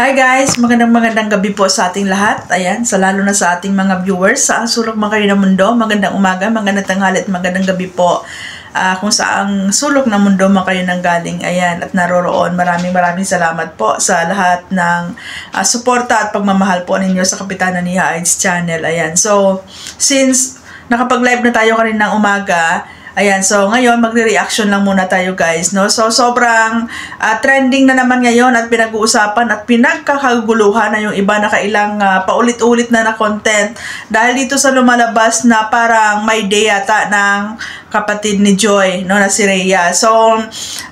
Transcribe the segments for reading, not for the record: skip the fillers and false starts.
Hi guys! Magandang gabi po sa ating lahat. Ayan, lalo na sa ating mga viewers sa sulok man kayo ng mundo. Magandang umaga, magandang tanghali at magandang gabi po. Kung saang sulok ng mundo man kayo nang galing. Ayan, at naroroon. Maraming salamat po sa lahat ng suporta at pagmamahal po ninyo sa Kapitana ni Hides Channel. Ayan, so since nakapag-live na tayo kaninang umaga, ayan, so ngayon magre-reaction lang muna tayo guys, no? So sobrang trending na naman ngayon at pinag-uusapan at pinagkakaguluhan na yung iba na kailang paulit-ulit na content dahil dito sa lumalabas na parang may day yata ng kapatid ni Joy, no, na si Rhea. So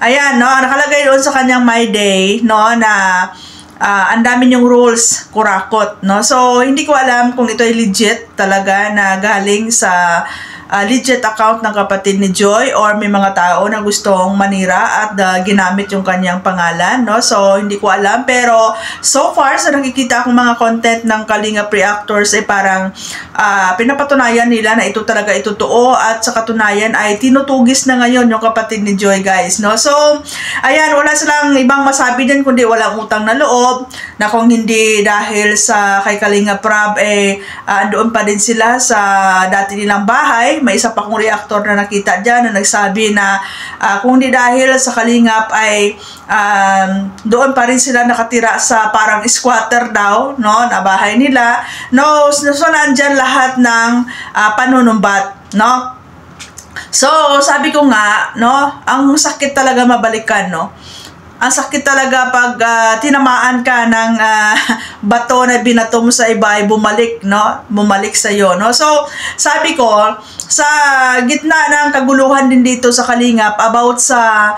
ayan, no, nakalagay doon sa kanyang my day, no, na ang dami yung rules, kurakot, no? So hindi ko alam kung ito ay legit talaga na galing sa legit account ng kapatid ni Joy or may mga tao na gustong manira at ginamit yung kanyang pangalan, no? So hindi ko alam, pero so far sa nakikita akong mga content ng Kalingap reactors ay parang pinapatunayan nila na ito talaga totoo at sa katunayan ay tinutugis na ngayon yung kapatid ni Joy guys, no? So ayan, wala silang ibang masabi din kundi walang utang na loob, na kung hindi dahil sa kay Kalingap Rab doon pa din sila sa dati nilang bahay. May isa pa kong reactor na nakita dyan na nagsabi na kung di dahil sa Kalingap ay doon pa rin sila nakatira sa parang squatter daw, no, na bahay nila, no? So nandyan lahat ng panunumbat, no? So sabi ko nga, no, ang sakit talaga mabalikan, no? Ang sakit talaga pag tinamaan ka ng bato na binato mo sa iba ay bumalik, no? Bumalik sa iyo, no? So sabi ko, sa gitna ng kaguluhan din dito sa Kalingap about sa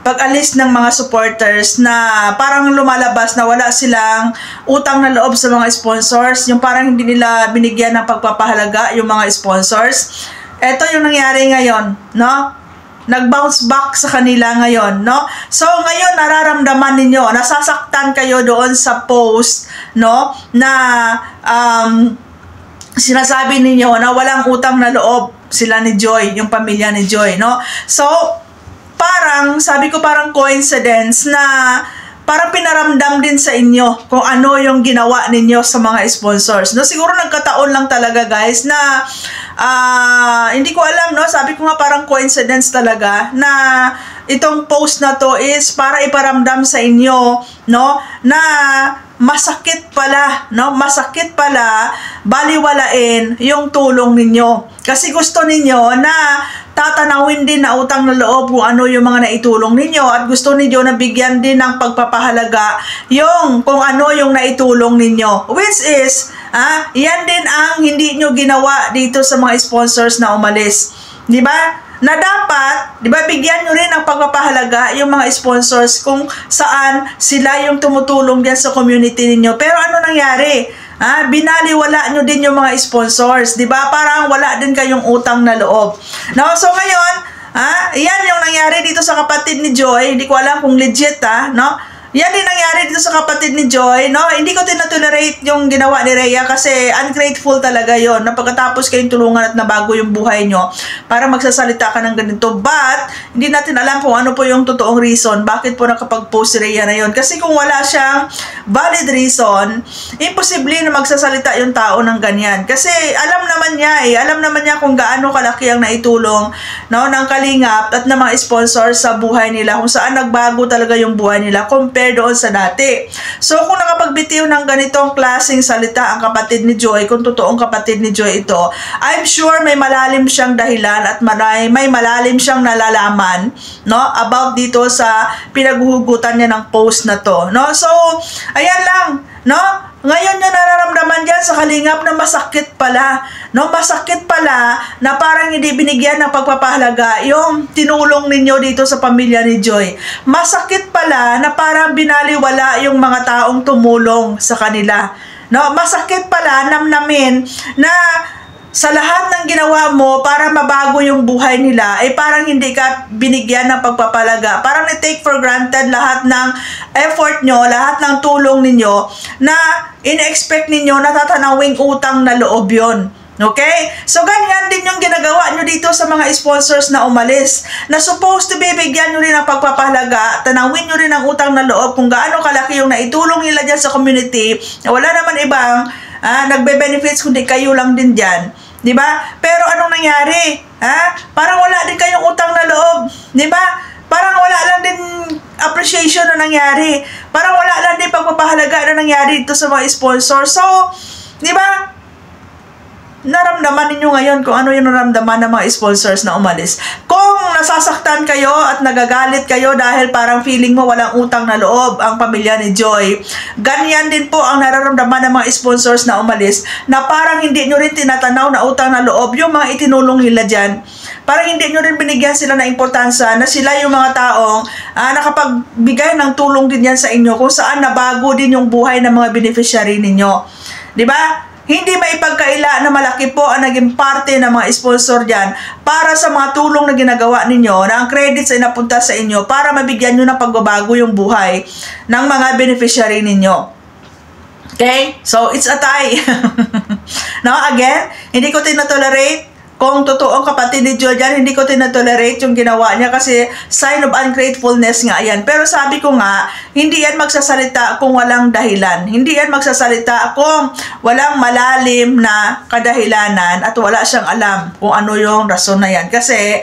pag-alis ng mga supporters na parang lumalabas na wala silang utang na loob sa mga sponsors, yung parang hindi nila binigyan ng pagpapahalaga yung mga sponsors. Ito yung nangyari ngayon, no? Nag-bounce back sa kanila ngayon, no? So ngayon nararamdaman ninyo, nasasaktan kayo doon sa post, no, na sinasabi ninyo na walang utang na loob sila ni Joy, yung pamilya ni Joy, no? So parang sabi ko parang coincidence na parang pinaramdam din sa inyo kung ano yung ginawa ninyo sa mga sponsors, no? Siguro nagkataon lang talaga guys na hindi ko alam, no? Sabi ko nga parang coincidence talaga na itong post na to is para iparamdam sa inyo, no, na masakit pala, no? Masakit pala baliwalain yung tulong ninyo. Kasi gusto ninyo na tatanawin din na utang na loob kung ano yung mga naitulong ninyo at gusto ninyo na bigyan din ng pagpapahalaga yung kung ano yung naitulong ninyo. Which is, yan din ang hindi nyo ginawa dito sa mga sponsors na umalis. Di ba? Na dapat, di ba, bigyan nyo rin ng pagpapahalaga yung mga sponsors kung saan sila yung tumutulong diyan sa community ninyo. Pero ano nangyari? Binaliwala nyo din yung mga sponsors, di ba? Parang wala din kayong utang na loob. No? So ngayon, yan yung nangyari dito sa kapatid ni Joy. Hindi ko alam kung legit, no? Yan din nangyari dito sa kapatid ni Joy, no? Hindi ko tinatolerate yung ginawa ni Rhea kasi ungrateful talaga yon. Na pagkatapos kayong tulungan at nabago yung buhay nyo para magsasalita ka ng ganito. But, hindi natin alam kung ano po yung totoong reason bakit po nakapag-post si Rhea na yon. Kasi kung wala siyang valid reason, imposible na magsasalita yung tao ng ganyan. Kasi alam naman niya kung gaano kalaki ang naitulong, no, ng Kalingap at ng mga sponsors sa buhay nila, kung saan nagbago talaga yung buhay nila compare doon sa dati. So kung nakapagbitiw ng ganitong klaseng salita ang kapatid ni Joy, kung totoong kapatid ni Joy ito, I'm sure may malalim siyang dahilan at may malalim siyang nalalaman, no, about dito sa pinaghuhugutan niya ng post na to, no? So ayan lang, no? Ngayon nyo nararamdaman dyan sa Kalingap na masakit pala, no? Masakit pala na parang hindi binigyan ng pagpapahalaga yung tinulong ninyo dito sa pamilya ni Joy. Masakit pala na parang binaliwala yung mga taong tumulong sa kanila, no? Masakit pala namnamin na sa lahat ng ginawa mo para mabago yung buhay nila, ay parang hindi ka binigyan ng pagpapalaga. Parang ni-take for granted lahat ng effort nyo, lahat ng tulong ninyo, na in-expect ninyo na tatanawing utang na loob yun. Okay? So, ganyan din yung ginagawa nyo dito sa mga sponsors na umalis. Na supposed to be, bigyan nyo rin ang pagpapahalaga, tanawin nyo rin ang utang na loob kung gaano kalaki yung naitulong nila dyan sa community. Wala naman ibang nagbe-benefits kundi kayo lang din dyan. Diba? Pero anong nangyari? Parang wala din kayong utang na loob. Diba? Parang wala lang din appreciation na nangyari. Parang wala lang din pagpapahalaga na nangyari dito sa mga sponsor. So, diba? Naramdaman ninyo ngayon kung ano yung naramdaman ng mga sponsors na umalis. Kung nasasaktan kayo at nagagalit kayo dahil parang feeling mo walang utang na loob ang pamilya ni Joy, ganyan din po ang nararamdaman ng mga sponsors na umalis na parang hindi nyo rin tinatanaw na utang na loob yung mga itinulong nila dyan. Parang hindi nyo rin binigyan sila ng importansya na sila yung mga taong nakapagbigay ng tulong din yan sa inyo kung saan nabago din yung buhay ng mga beneficiary ninyo. Diba? Hindi maipagkaila na malaki po ang naging parte ng mga sponsor dyan para sa mga tulong na ginagawa ninyo na ang credits ay napunta sa inyo para mabigyan nyo ng pagbabago yung buhay ng mga beneficiary ninyo. Okay? So, it's a tie. No? Again, hindi ko tinatolerate. Kung totoong kapatid ni Joy dyan, hindi ko tinatolerate yung ginawa niya kasi sign of ungratefulness nga yan. Pero sabi ko nga, hindi yan magsasalita kung walang dahilan. Hindi yan magsasalita kung walang malalim na kadahilanan at wala siyang alam kung ano yung rason na yan. Kasi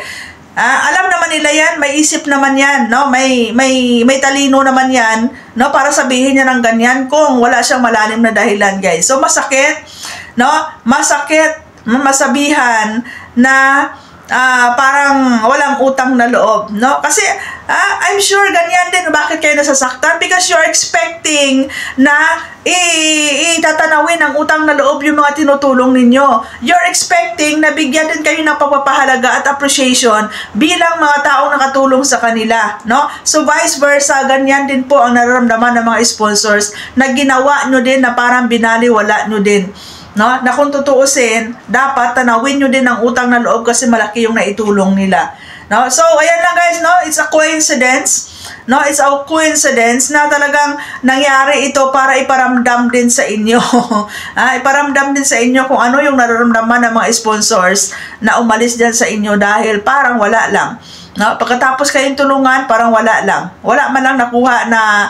alam naman nila yan, may isip naman yan, no? May talino naman yan, no? Para sabihin niya ng ganyan kung wala siyang malalim na dahilan, guys. So masakit, no? Masakit masabihan na parang walang utang na loob, no? Kasi I'm sure ganyan din bakit kayo nasasaktan because you're expecting na itatanawin ang utang na loob yung mga tinutulong ninyo. You're expecting na bigyan din kayo ng pagpapahalaga at appreciation bilang mga taong nakatulong sa kanila, no? So vice versa, ganyan din po ang nararamdaman ng mga sponsors na ginawa nyo din na parang binaliwala nyo din. No? Na kung tutuusin, dapat tanawin nyo din ang utang na loob kasi malaki yung naitulong nila. No? So, ayan lang guys, no? It's a coincidence. No? It's a coincidence na talagang nangyari ito para iparamdam din sa inyo. Iparamdam din sa inyo kung ano yung nararamdaman ng mga sponsors na umalis dyan sa inyo dahil parang wala lang. No, pagkatapos kayong tulungan, parang wala lang. Wala man lang nakuha na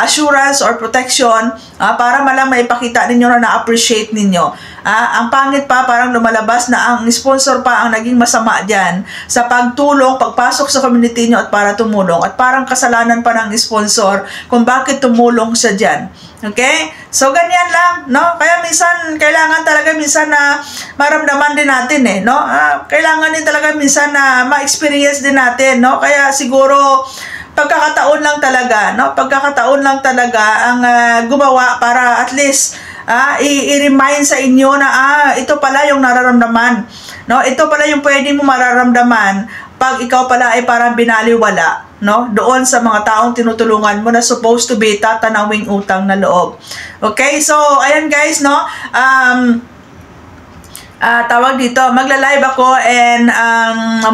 assurance or protection para man lang maipakita ninyo na na-appreciate ninyo. Ang pangit pa, parang lumalabas na ang sponsor pa ang naging masama dyan sa pagtulong, pagpasok sa community nyo at para tumulong. At parang kasalanan pa ng sponsor kung bakit tumulong siya dyan. Okay? So, ganyan lang, no? Kaya minsan, kailangan talaga minsan na maramdaman din natin, no? Kailangan din talaga minsan na ma-experience din natin, no? Kaya siguro, pagkakataon lang talaga, no? Pagkakataon lang talaga ang gumawa para at least i-remind sa inyo na ito pala yung nararamdaman, no? Ito pala yung pwede mo mararamdaman pag ikaw pala ay parang binaliwala, no? Doon sa mga taong tinutulungan mo na supposed to be tatanawing utang na loob. Okay? So, ayan guys, no? Tawag dito, magla-live ako and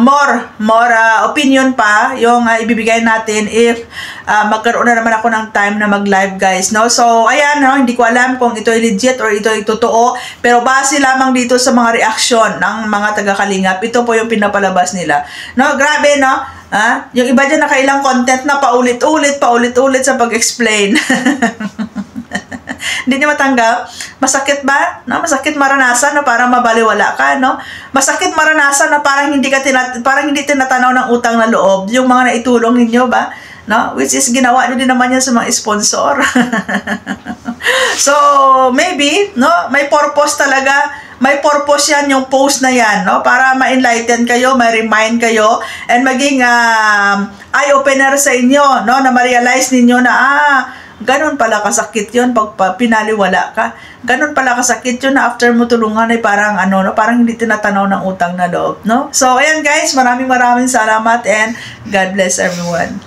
more opinion pa yung ibibigay natin if magkaroon na naman ako ng time na mag-live guys, no? So, ayan, no? Hindi ko alam kung ito ay legit or ito ay totoo, pero base lamang dito sa mga reaksyon ng mga taga-Kalingap, ito po yung pinapalabas nila. No? Grabe, no? Yung iba dyan nakailang content na paulit-ulit sa pag-explain. Hindi niya matanggap. Masakit ba? No? Masakit maranasan na parang mabaliwala ka, no? Masakit maranasan na parang hindi tinatanaw ng utang na loob yung mga naitulong ninyo ba? No? Which is ginawa nyo din naman yan sa mga sponsor. So, maybe, no? May purpose talaga. May purpose yan yung post na yan, no? Para ma-enlighten kayo, ma-remind kayo, and maging eye-opener sa inyo, no? Na ma-realize ninyo na, ganun pala kasakit yun pag pinaliwala ka. Ganun pala kasakit yun na after mo tulungan ay parang parang hindi tinatanaw ng utang na loob, no? So, ayan guys, maraming salamat and God bless everyone.